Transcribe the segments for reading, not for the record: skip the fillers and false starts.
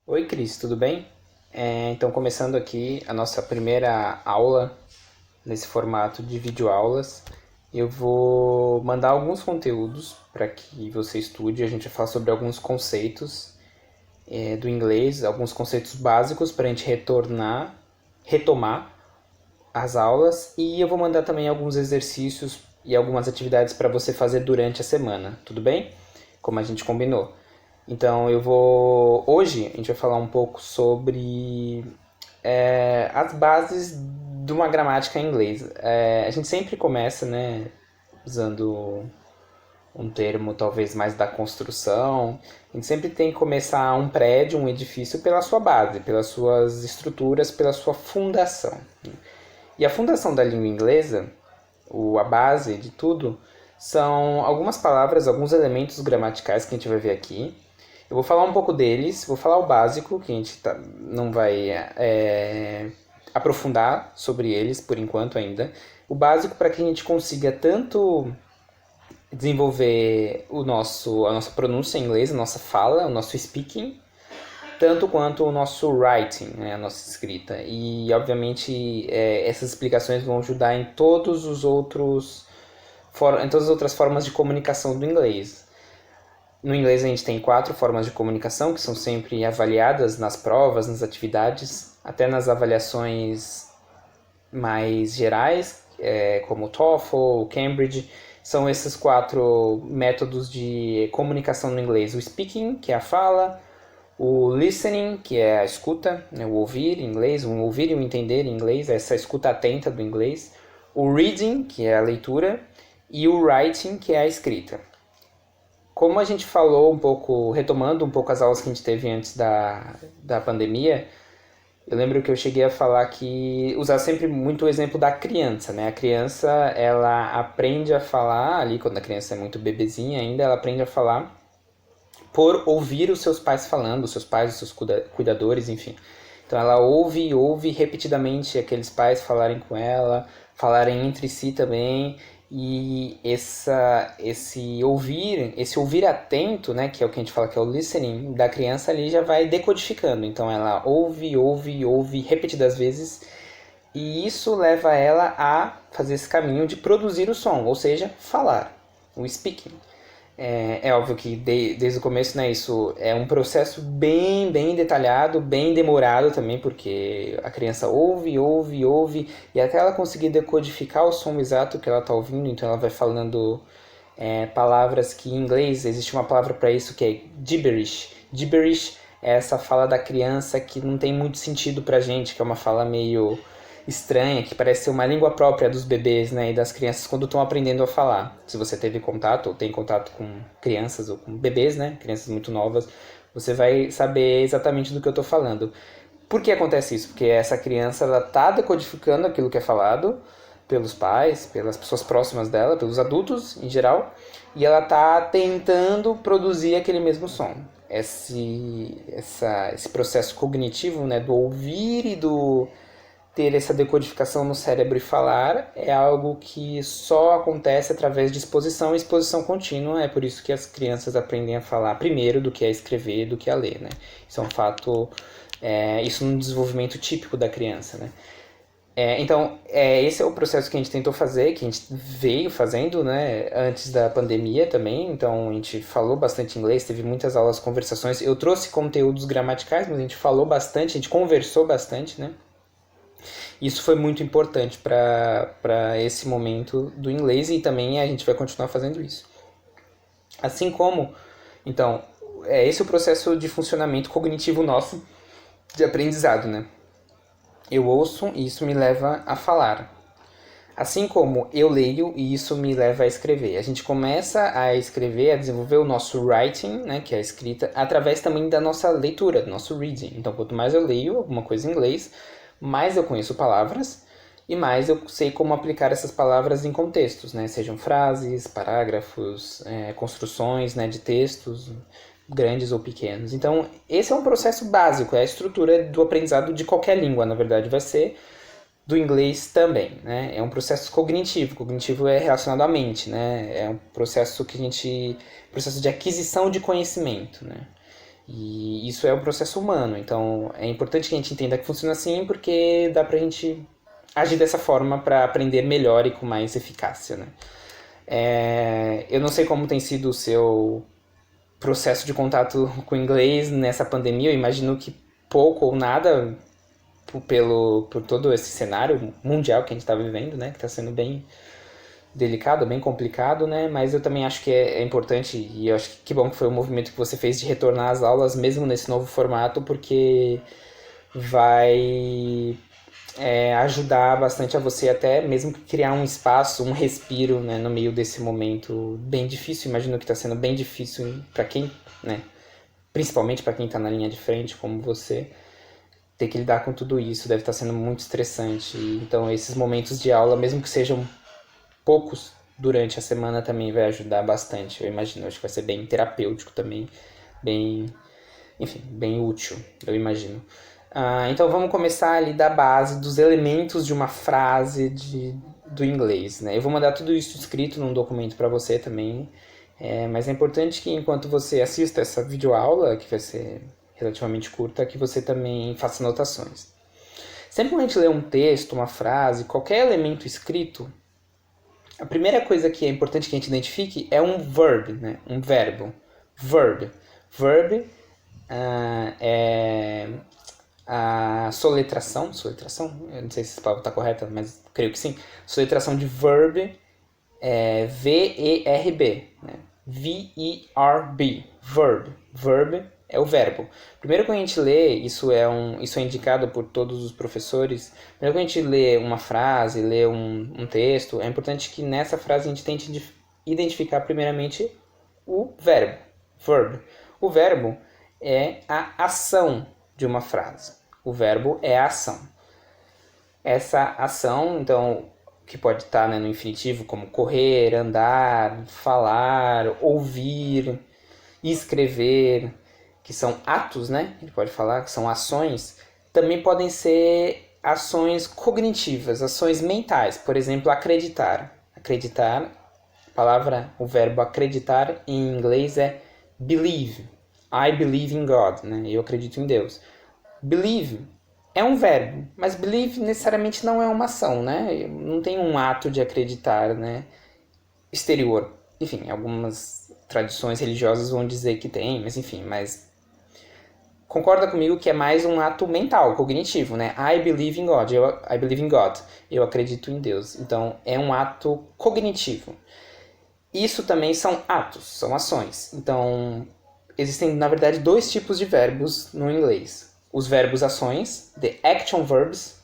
Oi, Cris, tudo bem? Então, começando aqui a nossa primeira aula nesse formato de videoaulas, eu vou mandar alguns conteúdos para que você estude. A gente vai falar sobre alguns conceitos do inglês, alguns conceitos básicos para a gente retomar as aulas e eu vou mandar também alguns exercícios e algumas atividades para você fazer durante a semana, tudo bem? Como a gente combinou. Então eu vou. Hoje a gente vai falar um pouco sobre as bases de uma gramática em inglês. A gente sempre começa, né, usando um termo talvez mais da construção. A gente sempre tem que começar um prédio, um edifício pela sua base, pelas suas estruturas, pela sua fundação. E a fundação da língua inglesa, a base de tudo, são algumas palavras, alguns elementos gramaticais que a gente vai ver aqui. Eu vou falar um pouco deles, vou falar o básico, que a gente não vai aprofundar sobre eles por enquanto ainda. O básico para que a gente consiga tanto desenvolver a nossa pronúncia em inglês, a nossa fala, o nosso speaking, tanto quanto o nosso writing, né, a nossa escrita. E, obviamente, essas explicações vão ajudar em em todas as outras formas de comunicação do inglês. No inglês a gente tem 4 formas de comunicação que são sempre avaliadas nas provas, nas atividades, até nas avaliações mais gerais, como o TOEFL, o Cambridge. São esses 4 métodos de comunicação no inglês. O speaking, que é a fala, o listening, que é a escuta, né, o ouvir em inglês, o ouvir e o entender em inglês, essa escuta atenta do inglês. O reading, que é a leitura, e o writing, que é a escrita. Como a gente falou um pouco, retomando um pouco as aulas que a gente teve antes da pandemia, eu lembro que eu cheguei a falar que usar sempre muito o exemplo da criança, né? A criança, ela aprende a falar ali, quando a criança é muito bebezinha ainda, ela aprende a falar por ouvir os seus pais falando, os seus pais, os seus cuidadores, enfim. Então ela ouve repetidamente aqueles pais falarem com ela, falarem entre si também, e esse ouvir atento, né, que é o que a gente fala que é o listening, da criança ali já vai decodificando. Então ela ouve repetidas vezes, e isso leva ela a fazer esse caminho de produzir o som, ou seja, falar, o speaking. É óbvio que desde o começo, né, isso é um processo bem detalhado, bem demorado também, porque a criança ouve, e até ela conseguir decodificar o som exato que ela está ouvindo, então ela vai falando palavras que em inglês existe uma palavra para isso que é gibberish. Gibberish é essa fala da criança que não tem muito sentido pra gente, que é uma fala meio estranha, que parece ser uma língua própria dos bebês, né, e das crianças quando estão aprendendo a falar. Se você teve contato ou tem contato com crianças ou com bebês, né, crianças muito novas, você vai saber exatamente do que eu estou falando. Por que acontece isso? Porque essa criança ela tá decodificando aquilo que é falado pelos pais, pelas pessoas próximas dela, pelos adultos em geral, e ela tá tentando produzir aquele mesmo som. Esse processo cognitivo, né, do ouvir e do ter essa decodificação no cérebro e falar é algo que só acontece através de exposição e exposição contínua. É por isso que as crianças aprendem a falar primeiro do que a escrever, do que a ler, né? Isso é um fato, isso no desenvolvimento típico da criança, né? Então, esse é o processo que a gente tentou fazer, que a gente veio fazendo, né, antes da pandemia também. Então, a gente falou bastante inglês, teve muitas aulas, conversações. Eu trouxe conteúdos gramaticais, mas a gente falou bastante, a gente conversou bastante, né? Isso foi muito importante para esse momento do inglês e também a gente vai continuar fazendo isso. Assim como, então, esse é o processo de funcionamento cognitivo nosso de aprendizado, né? Eu ouço e isso me leva a falar. Assim como eu leio e isso me leva a escrever. A gente começa a escrever, a desenvolver o nosso writing, né, que é a escrita, através também da nossa leitura, do nosso reading. Então, quanto mais eu leio alguma coisa em inglês, mais eu conheço palavras e mais eu sei como aplicar essas palavras em contextos, né? Sejam frases, parágrafos, construções, né, de textos grandes ou pequenos. Então, esse é um processo básico, é a estrutura do aprendizado de qualquer língua, na verdade, vai ser do inglês também, né? É um processo cognitivo. Cognitivo é relacionado à mente, né? É um processo processo de aquisição de conhecimento, né? E isso é um processo humano, então é importante que a gente entenda que funciona assim, porque dá pra gente agir dessa forma para aprender melhor e com mais eficácia, né? Eu não sei como tem sido o seu processo de contato com o inglês nessa pandemia, eu imagino que pouco ou nada por todo esse cenário mundial que a gente está vivendo, né? Que está sendo bem delicado, bem complicado, né? Mas eu também acho que é importante, e eu acho que bom que foi o movimento que você fez de retornar às aulas, mesmo nesse novo formato, porque vai ajudar bastante a você até mesmo criar um espaço, um respiro, né, no meio desse momento bem difícil. Imagino que está sendo bem difícil para quem, né, principalmente para quem está na linha de frente, como você, ter que lidar com tudo isso deve estar sendo muito estressante. Então, esses momentos de aula, mesmo que sejam poucos durante a semana, também vai ajudar bastante. Eu imagino, acho que vai ser bem terapêutico também, bem, enfim, bem útil, eu imagino. Então vamos começar ali da base dos elementos de uma frase do inglês, né? Eu vou mandar tudo isso escrito num documento para você também, mas é importante que enquanto você assista essa videoaula, que vai ser relativamente curta, que você também faça anotações. Sempre que a gente lê um texto, uma frase, qualquer elemento escrito, a primeira coisa que é importante que a gente identifique é um verb, né? Um verbo. Verb. Verb é a soletração, eu não sei se essa palavra está correta, mas creio que sim. Soletração de verb é V-E-R-B, né? V-E-R-B, verb. Verb é o verbo. Primeiro que a gente lê, isso é indicado por todos os professores, primeiro que a gente lê uma frase, lê um texto, é importante que nessa frase a gente tente identificar primeiramente o verbo, verb. O verbo é a ação de uma frase. O verbo é a ação. Essa ação, então, que pode estar, né, no infinitivo, como correr, andar, falar, ouvir, escrever, que são atos, né? A gente pode falar que são ações, também podem ser ações cognitivas, ações mentais. Por exemplo, acreditar. Acreditar, o verbo acreditar em inglês é believe. I believe in God, né? Eu acredito em Deus. Believe é um verbo, mas believe necessariamente não é uma ação, né? Não tem um ato de acreditar, né? Exterior. Enfim, algumas tradições religiosas vão dizer que tem, mas enfim, mas concorda comigo que é mais um ato mental, cognitivo, né? I believe in God, I believe in God, eu acredito em Deus. Então, é um ato cognitivo. Isso também são atos, são ações. Então, existem, na verdade, dois tipos de verbos no inglês. Os verbos ações, the action verbs,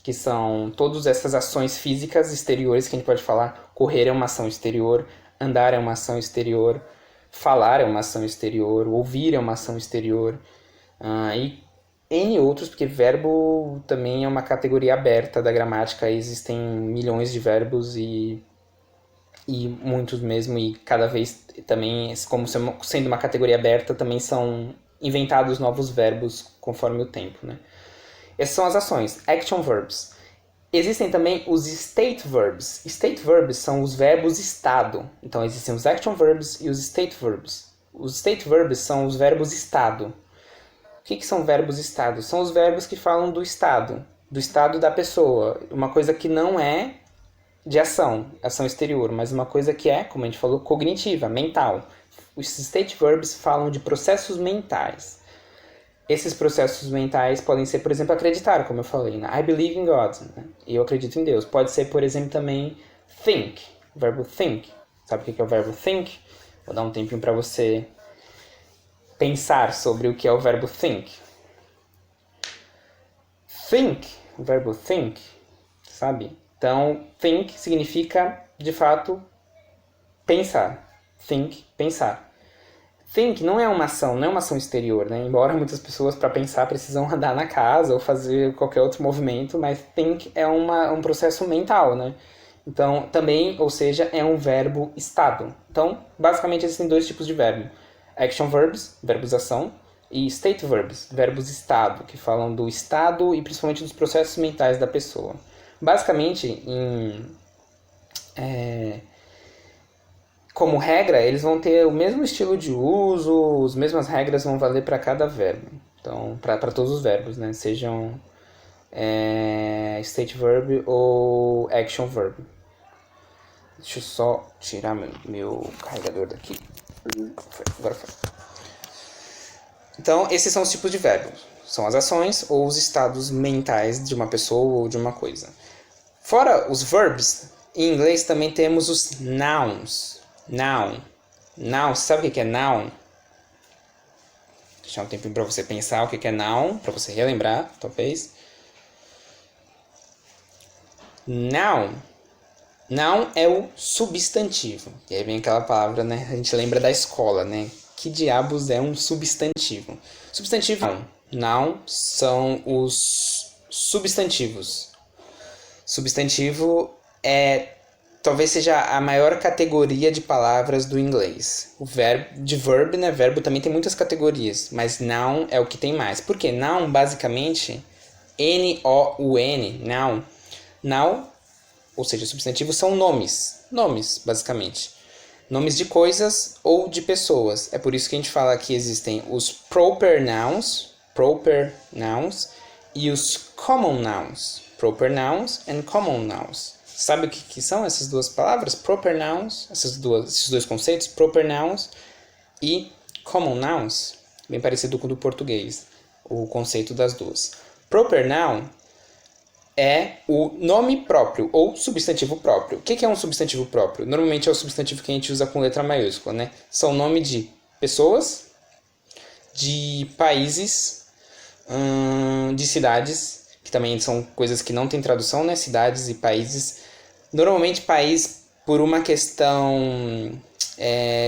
que são todas essas ações físicas exteriores que a gente pode falar. Correr é uma ação exterior, andar é uma ação exterior, falar é uma ação exterior, ouvir é uma ação exterior. E N outros, porque verbo também é uma categoria aberta da gramática. Existem milhões de verbos e muitos mesmo, e cada vez também, como sendo uma categoria aberta, também são inventados novos verbos conforme o tempo, né? Essas são as ações, action verbs. Existem também os state verbs. State verbs são os verbos estado. Então existem os action verbs e os state verbs. Os state verbs são os verbos estado. O que são verbos estado? São os verbos que falam do estado da pessoa, uma coisa que não é de ação exterior, mas uma coisa que é, como a gente falou, cognitiva, mental. Os state verbs falam de processos mentais. Esses processos mentais podem ser, por exemplo, acreditar, como eu falei, né? I believe in God, né? Eu acredito em Deus. Pode ser, por exemplo, também think, o verbo think. Sabe o que é o verbo think? Vou dar um tempinho para você pensar sobre o que é o verbo think. Think, o verbo think, sabe? Então, think significa, de fato, pensar. Think, pensar. Think não é uma ação exterior, né? Embora muitas pessoas para pensar precisam andar na casa ou fazer qualquer outro movimento, mas think é um processo mental, né? Então, também, ou seja, é um verbo estado. Então, basicamente existem dois tipos de verbo. Action verbs, verbos ação, e state verbs, verbos estado, que falam do estado e principalmente dos processos mentais da pessoa. Basicamente, como regra, eles vão ter o mesmo estilo de uso, as mesmas regras vão valer para cada verbo. Então, para todos os verbos, né? Sejam state verb ou action verb. Deixa eu só tirar meu carregador daqui. Agora foi. Então, esses são os tipos de verbos. São as ações ou os estados mentais de uma pessoa ou de uma coisa. Fora os verbs, em inglês também temos os nouns. Noun. Noun, sabe o que é noun? Vou deixar um tempinho para você pensar o que é noun, para você relembrar, talvez. Noun. Noun é o substantivo. E aí vem aquela palavra, né? A gente lembra da escola, né? Que diabos é um substantivo? Substantivo noun. Noun são os substantivos. Substantivo talvez seja a maior categoria de palavras do inglês. O verbo, de verb, né? Verbo também tem muitas categorias, mas noun é o que tem mais. Por quê? Noun, basicamente, N-O-U-N, noun. Noun, ou seja, substantivos são nomes. Nomes, basicamente. Nomes de coisas ou de pessoas. É por isso que a gente fala que existem os proper nouns e os common nouns. Proper nouns and common nouns. Sabe o que são essas duas palavras? Proper nouns, esses dois conceitos, proper nouns e common nouns. Bem parecido com o do português, o conceito das duas. Proper noun é o nome próprio ou substantivo próprio. O que é um substantivo próprio? Normalmente é o substantivo que a gente usa com letra maiúscula, né? São nome de pessoas, de países, de cidades, que também são coisas que não tem tradução, né? Cidades e países. Normalmente país, por uma questão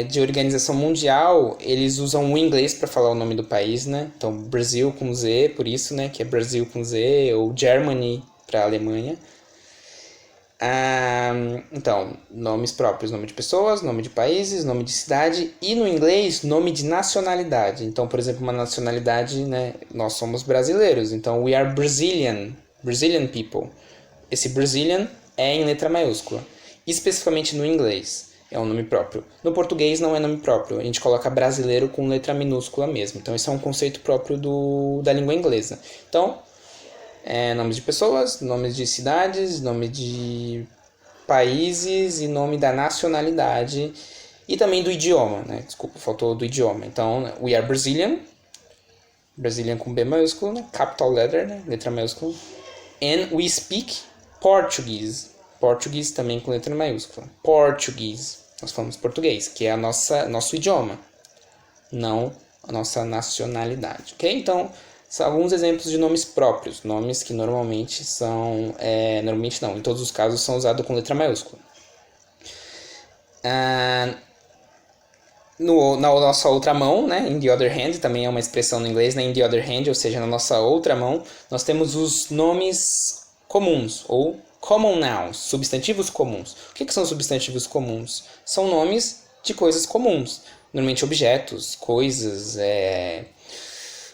de organização mundial, eles usam o inglês para falar o nome do país, né? Então, Brasil com Z, por isso, né? Que é Brasil com Z, ou Germany para a Alemanha. Então, nomes próprios, nome de pessoas, nome de países, nome de cidade e no inglês, nome de nacionalidade. Então, por exemplo, uma nacionalidade, né? Nós somos brasileiros, então we are Brazilian people. Esse Brazilian é em letra maiúscula, especificamente no inglês. É um nome próprio. No português não é nome próprio, a gente coloca brasileiro com letra minúscula mesmo. Então, esse é um conceito próprio da língua inglesa. Então, nomes de pessoas, nomes de cidades, nome de países e nome da nacionalidade e também do idioma, né? Desculpa, faltou do idioma. Então, we are Brazilian com B maiúsculo, né? Capital letter, né? Letra maiúscula. And we speak Portuguese. Português também com letra maiúscula. Portuguese. Nós falamos português, que é nosso idioma, não a nossa nacionalidade, ok? Então, são alguns exemplos de nomes próprios, nomes que normalmente são... normalmente não, em todos os casos são usados com letra maiúscula. Na nossa outra mão, né, in the other hand, também é uma expressão no inglês, né, in the other hand, ou seja, na nossa outra mão, nós temos os nomes comuns, ou common nouns, substantivos comuns. O que são substantivos comuns? São nomes de coisas comuns, normalmente objetos, coisas,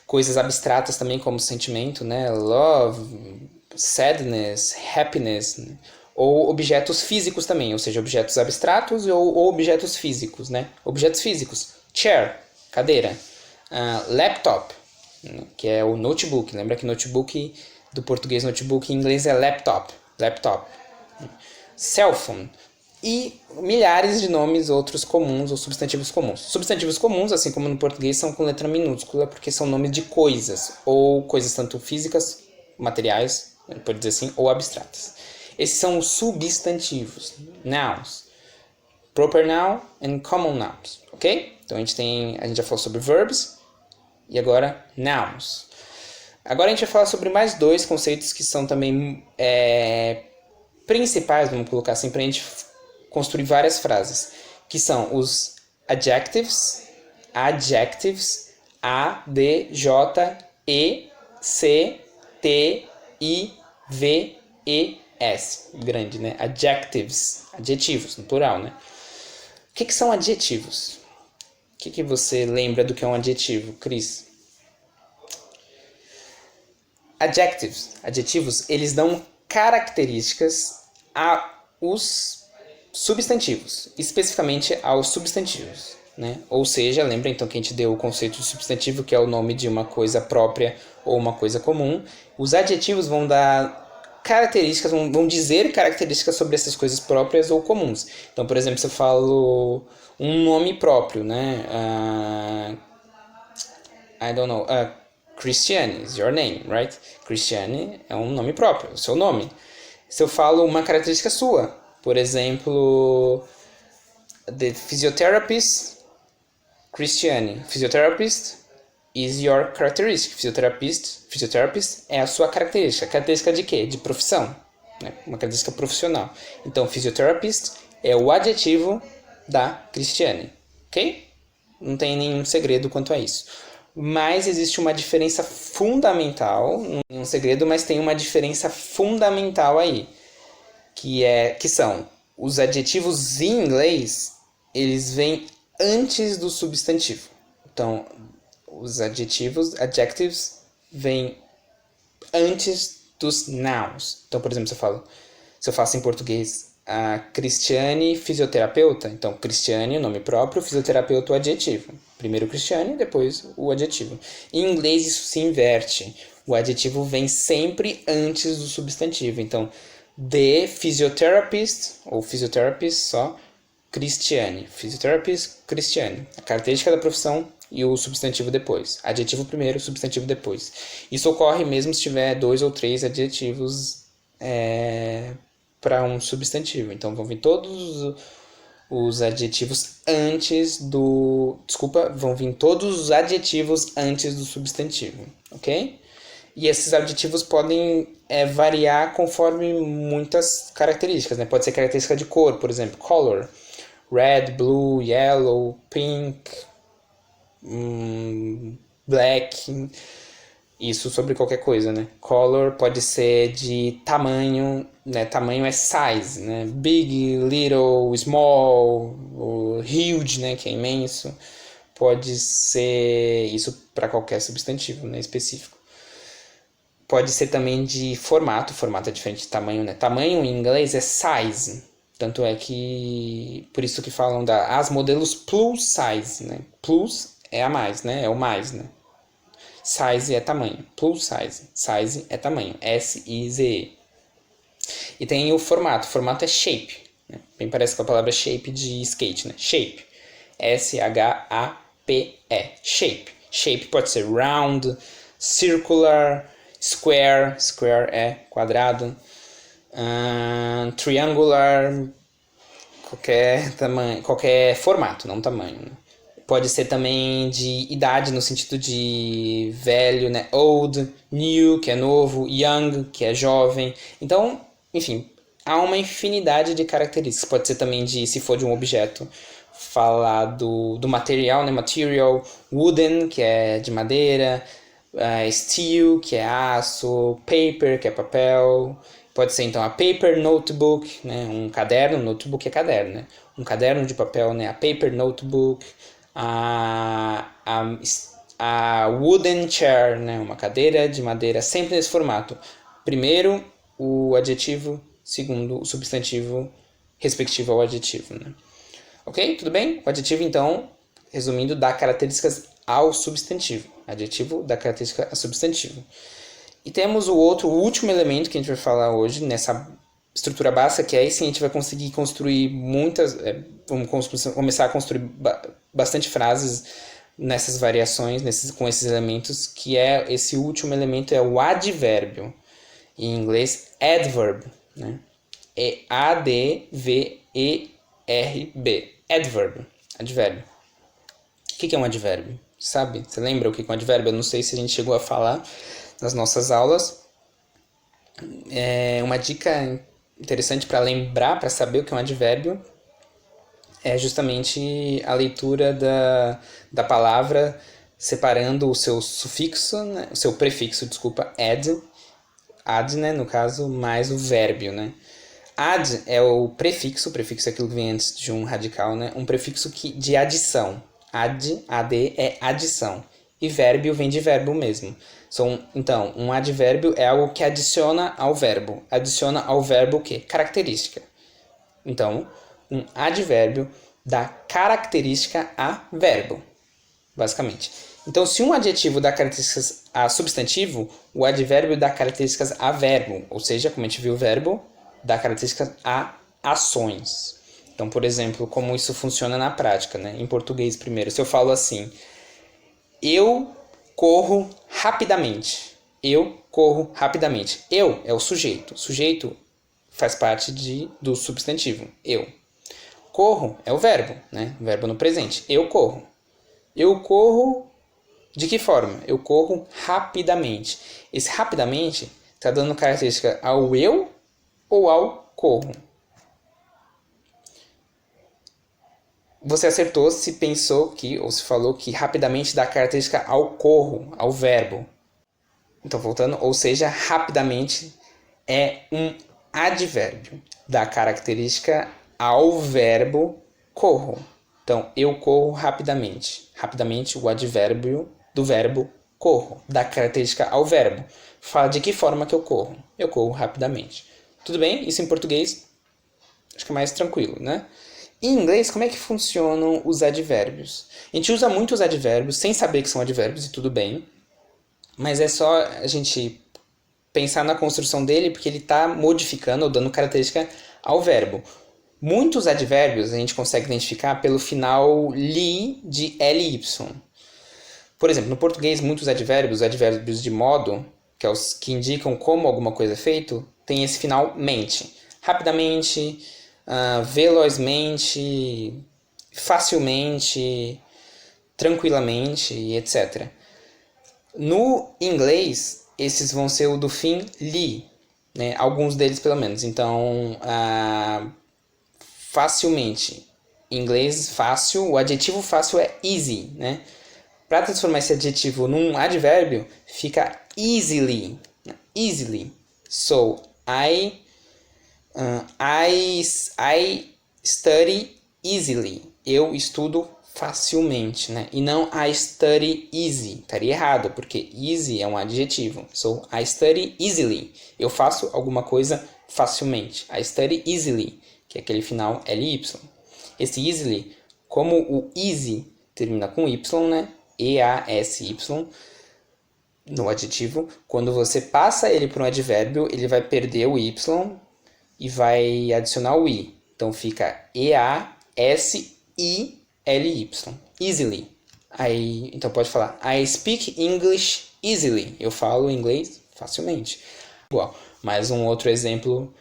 coisas abstratas também como sentimento, né, love, sadness, happiness, né? Ou objetos físicos também, ou seja, objetos abstratos ou objetos físicos, né? Objetos físicos, chair, cadeira, laptop, que é o notebook. Lembra que notebook, do português notebook, em inglês é laptop. Cell phone. E milhares de nomes outros comuns ou substantivos comuns. Substantivos comuns, assim como no português, são com letra minúscula porque são nomes de coisas, ou coisas tanto físicas, materiais, pode dizer assim, ou abstratas. Esses são os substantivos, nouns. Proper noun and common nouns, ok? Então a gente já falou sobre verbs e agora nouns. Agora a gente vai falar sobre mais dois conceitos que são também principais, vamos colocar assim, para a gente construir várias frases, que são os adjectives, A-D-J-E-C-T-I-V-E-S. Grande, né? Adjectives, adjetivos, no plural, né? O que são adjetivos? O que você lembra do que é um adjetivo, Cris? Adjetivos, eles dão características aos substantivos, especificamente aos substantivos, né? Ou seja, lembra então que a gente deu o conceito de substantivo, que é o nome de uma coisa própria ou uma coisa comum. Os adjetivos vão dar características, vão dizer características sobre essas coisas próprias ou comuns. Então, por exemplo, se eu falo um nome próprio, né? I don't know. Christiane is your name, right? Christiane é um nome próprio, o seu nome. Se eu falo uma característica sua, por exemplo, the physiotherapist Christiane. Physiotherapist is your characteristic. Physiotherapist é a sua característica. Característica de quê? De profissão. Né? Uma característica profissional. Então, physiotherapist é o adjetivo da Christiane. Ok? Não tem nenhum segredo quanto a isso. Mas existe uma diferença fundamental, não é um segredo, mas tem uma diferença fundamental aí, que são os adjetivos em inglês, eles vêm antes do substantivo. Então, os adjectives, vêm antes dos nouns. Então, por exemplo, se eu faço em português a Cristiane fisioterapeuta, então Cristiane, nome próprio, fisioterapeuta, o adjetivo. Primeiro Cristiane, depois o adjetivo. Em inglês isso se inverte. O adjetivo vem sempre antes do substantivo. Então, the physiotherapist, ou physiotherapist só, Cristiane. Physiotherapist, Cristiane. A característica da profissão e o substantivo depois. Adjetivo primeiro, substantivo depois. Isso ocorre mesmo se tiver 2 ou 3 adjetivos para um substantivo. Então vão vir todos os adjetivos antes do... Desculpa, vão vir todos os adjetivos antes do substantivo, ok? E esses adjetivos podem variar conforme muitas características, né? Pode ser característica de cor, por exemplo, color, red, blue, yellow, pink, black, isso sobre qualquer coisa, né? Color pode ser de tamanho, né? Tamanho é size, né? Big, little, small, huge, né? Que é imenso. Pode ser isso para qualquer substantivo, né? Específico. Pode ser também de formato é diferente de tamanho, né? Tamanho em inglês é size. Tanto é que, por isso que falam as modelos plus size, né? Plus é a mais, né? É o mais, né? Size é tamanho. Plus size. Size é tamanho. S-I-Z-E. E tem o formato. O formato é shape. Né? Bem parece com a palavra shape de skate, né? Shape. S-H-A-P-E. Shape. Shape pode ser round, circular, square. Square é quadrado. Triangular. Qualquer tamanho. Qualquer formato, não tamanho. Né? Pode ser também de idade, no sentido de velho, né? Old, new, que é novo, young, que é jovem. Então, enfim, há uma infinidade de características. Pode ser também de, se for de um objeto, falar do material, né? Material, wooden, que é de madeira, steel, que é aço, paper, que é papel. Pode ser, então, a paper notebook, né? Um caderno, notebook é caderno, né? Um caderno de papel, né? A paper notebook. A wooden chair, né? Uma cadeira de madeira, sempre nesse formato. Primeiro o adjetivo, segundo o substantivo respectivo ao adjetivo. Né? Ok? Tudo bem? O adjetivo, então, resumindo, dá características ao substantivo. Adjetivo dá característica ao substantivo. E temos o último elemento que a gente vai falar hoje, nessa estrutura básica, que aí sim a gente vai conseguir construir muitas... vamos começar a construir bastante frases nessas variações, com esses elementos, que é esse último elemento é o advérbio. Em inglês, adverb, né? É A-D-V-E-R-B. Adverb. Advérbio. O que é um advérbio? Sabe? Você lembra o que é um advérbio? Eu não sei se a gente chegou a falar nas nossas aulas. Uma dica interessante para lembrar, para saber o que é um advérbio, é justamente a leitura da palavra separando o seu sufixo, né? O seu prefixo, desculpa, ad, né, no caso, mais o vérbio, né? Ad é o prefixo é aquilo que vem antes de um radical, né? Um prefixo de adição. Ad é adição. E vérbio vem de verbo mesmo. Então, um advérbio é algo que adiciona ao verbo. Adiciona ao verbo o quê? Característica. Então, um advérbio dá característica a verbo, basicamente. Então, se um adjetivo dá características a substantivo, o advérbio dá características a verbo, ou seja, como a gente viu, o verbo dá características a ações. Então, por exemplo, como isso funciona na prática, né? Em português primeiro, se eu falo assim, eu corro rapidamente. Eu corro rapidamente. Eu é o sujeito. O sujeito faz parte do substantivo. Eu. Corro é o verbo, né? O verbo no presente. Eu corro. Eu corro de que forma? Eu corro rapidamente. Esse rapidamente está dando característica ao eu ou ao corro? Você acertou se pensou que, ou se falou que rapidamente dá característica ao corro, ao verbo. Então, voltando, ou seja, rapidamente é um advérbio. Dá característica ao verbo corro. Então, eu corro rapidamente. Rapidamente, o advérbio do verbo corro. Dá característica ao verbo. Fala de que forma que eu corro. Eu corro rapidamente. Tudo bem? Isso em português, acho que é mais tranquilo, né? Em inglês, como é que funcionam os advérbios? A gente usa muito os advérbios sem saber que são advérbios e tudo bem. Mas é só a gente pensar na construção dele porque ele está modificando ou dando característica ao verbo. Muitos advérbios a gente consegue identificar pelo final li de ly. Por exemplo, no português, muitos advérbios, advérbios de modo, que é os que indicam como alguma coisa é feito, tem esse final mente. Rapidamente, velozmente, facilmente, tranquilamente, etc. No inglês, esses vão ser o do fim li, né? Alguns deles pelo menos. Então, facilmente. Em inglês, fácil, o adjetivo fácil é easy, né? Para transformar esse adjetivo num advérbio, fica easily. Easily. So, I study easily. Eu estudo facilmente, né? E não I study easy. Estaria errado, porque easy é um adjetivo. So, I study easily. Eu faço alguma coisa facilmente. I study easily, que é aquele final ly. Esse easily, como o easy termina com y, né? E-A-S-Y, no adjetivo, quando você passa ele para um advérbio, ele vai perder o y e vai adicionar o i. Então fica E-A-S-I-L-Y. Easily. Aí, então pode falar I speak English easily. Eu falo inglês facilmente. Igual. Mais um outro exemplo.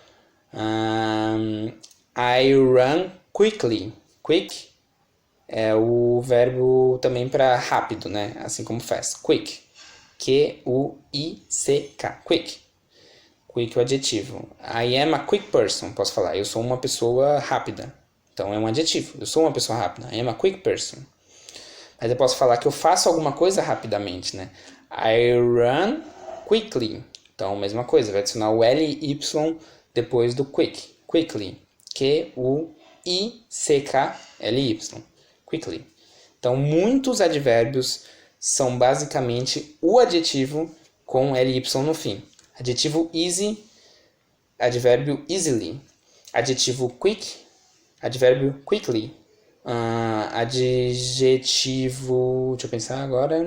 I run quickly. Quick é o verbo também para rápido, né? Assim como fast. Quick. Q-U-I-C-K. Quick. Quick é o adjetivo. I am a quick person. Posso falar, eu sou uma pessoa rápida. Então é um adjetivo. Eu sou uma pessoa rápida. I am a quick person. Mas eu posso falar que eu faço alguma coisa rapidamente, né? I run quickly. Então, mesma coisa. Vai adicionar o L-Y depois do quick. Quickly. Q-U-I-C-K-L-Y. Quickly. Então, muitos advérbios são basicamente o adjetivo com ly no fim. Adjetivo easy, advérbio easily. Adjetivo quick, advérbio quickly. Adjetivo, deixa eu pensar agora,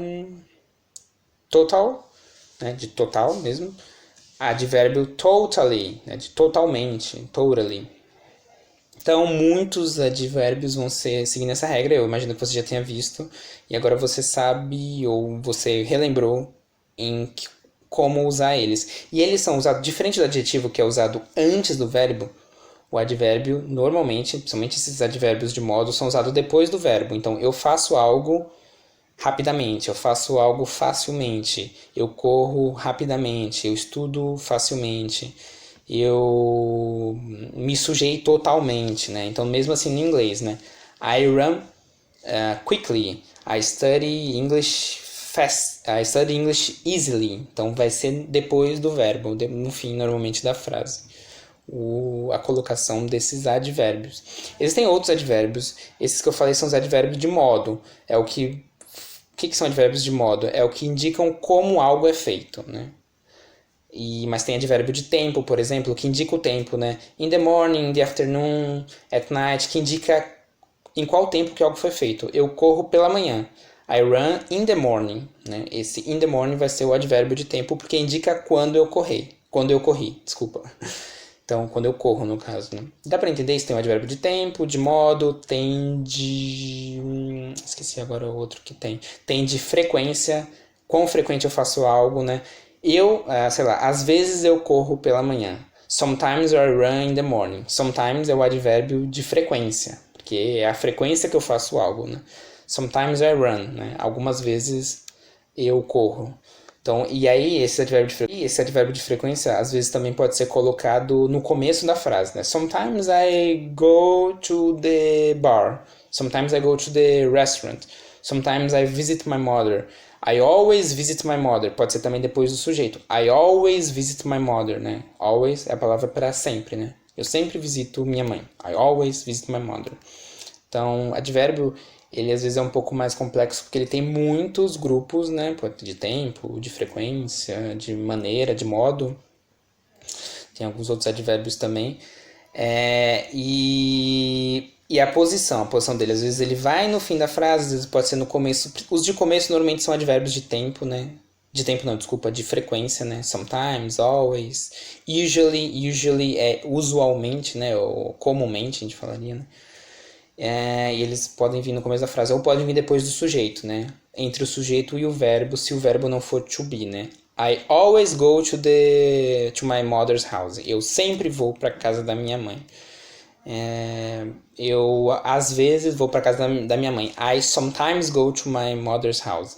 total, né, de total mesmo. Advérbio totally, né, de totalmente, totally. Então, muitos advérbios vão ser seguindo essa regra. Eu imagino que você já tenha visto. E agora você sabe ou você relembrou em como usar eles. E eles são usados, diferente do adjetivo que é usado antes do verbo, o advérbio normalmente, principalmente esses advérbios de modo, são usados depois do verbo. Então, eu faço algo rapidamente, eu faço algo facilmente, eu corro rapidamente, eu estudo facilmente, eu me sujei totalmente, né? Então, mesmo assim no inglês, né? I run quickly, I study English fast, I study English easily. Então, vai ser depois do verbo, no fim, normalmente, da frase. A colocação desses advérbios. Existem outros advérbios, esses que eu falei são os advérbios de modo. É o que são advérbios de modo? É o que indicam como algo é feito, né? Mas tem advérbio de tempo, por exemplo, que indica o tempo, né? In the morning, in the afternoon, at night, que indica em qual tempo que algo foi feito. Eu corro pela manhã. I run in the morning, né? Esse in the morning vai ser o advérbio de tempo porque indica quando eu corri. Quando eu corri, desculpa. Então, quando eu corro, no caso, né? Dá pra entender isso? Tem o advérbio de tempo, de modo, tem de... Esqueci agora o outro que tem. Tem de frequência, quão frequente eu faço algo, né? Sei lá, às vezes eu corro pela manhã. Sometimes I run in the morning. Sometimes é o advérbio de frequência, porque é a frequência que eu faço algo, né? Sometimes I run, né? Algumas vezes eu corro. Então, e aí esse advérbio de frequência às vezes também pode ser colocado no começo da frase, né? Sometimes I go to the bar. Sometimes I go to the restaurant. Sometimes I visit my mother. I always visit my mother. Pode ser também depois do sujeito. I always visit my mother, né? Always é a palavra para sempre, né? Eu sempre visito minha mãe. I always visit my mother. Então, advérbio, ele às vezes é um pouco mais complexo porque ele tem muitos grupos, né? De tempo, de frequência, de maneira, de modo. Tem alguns outros advérbios também. E a posição dele, às vezes ele vai no fim da frase, às vezes pode ser no começo. Os de começo normalmente são advérbios de tempo, né? De tempo não, desculpa, de frequência, né? Sometimes, always, usually é usualmente, né? Ou comumente a gente falaria, né? E eles podem vir no começo da frase, ou podem vir depois do sujeito, né? Entre o sujeito e o verbo, se o verbo não for to be, né? I always go to my mother's house. Eu sempre vou para casa da minha mãe. Eu às vezes vou para casa da minha mãe. I sometimes go to my mother's house.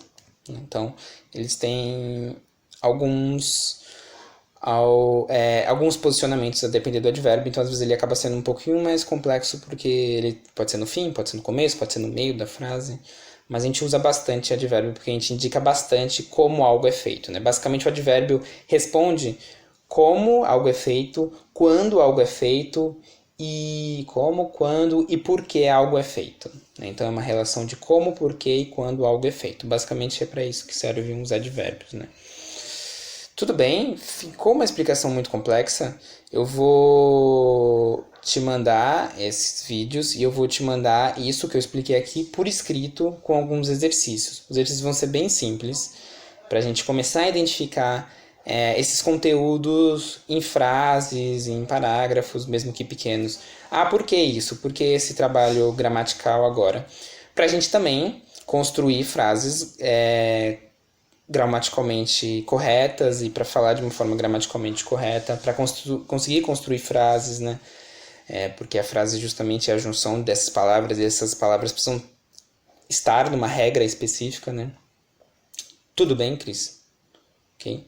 Então, eles têm alguns alguns posicionamentos a depender do advérbio, então às vezes ele acaba sendo um pouquinho mais complexo porque ele pode ser no fim, pode ser no começo, pode ser no meio da frase, mas a gente usa bastante advérbio porque a gente indica bastante como algo é feito, né? Basicamente o advérbio responde como algo é feito, quando algo é feito e como, quando e por que algo é feito. Então é uma relação de como, por que e quando algo é feito. Basicamente é para isso que servem os advérbios, né? Tudo bem, ficou uma explicação muito complexa. Eu vou te mandar esses vídeos e eu vou te mandar isso que eu expliquei aqui por escrito com alguns exercícios. Os exercícios vão ser bem simples para a gente começar a identificar esses conteúdos em frases, em parágrafos, mesmo que pequenos. Ah, por que isso? Por que esse trabalho gramatical agora? Para a gente também construir frases gramaticalmente corretas e para falar de uma forma gramaticalmente correta, para conseguir construir frases, né? Porque a frase justamente é a junção dessas palavras e essas palavras precisam estar numa regra específica, né? Tudo bem, Cris? Ok?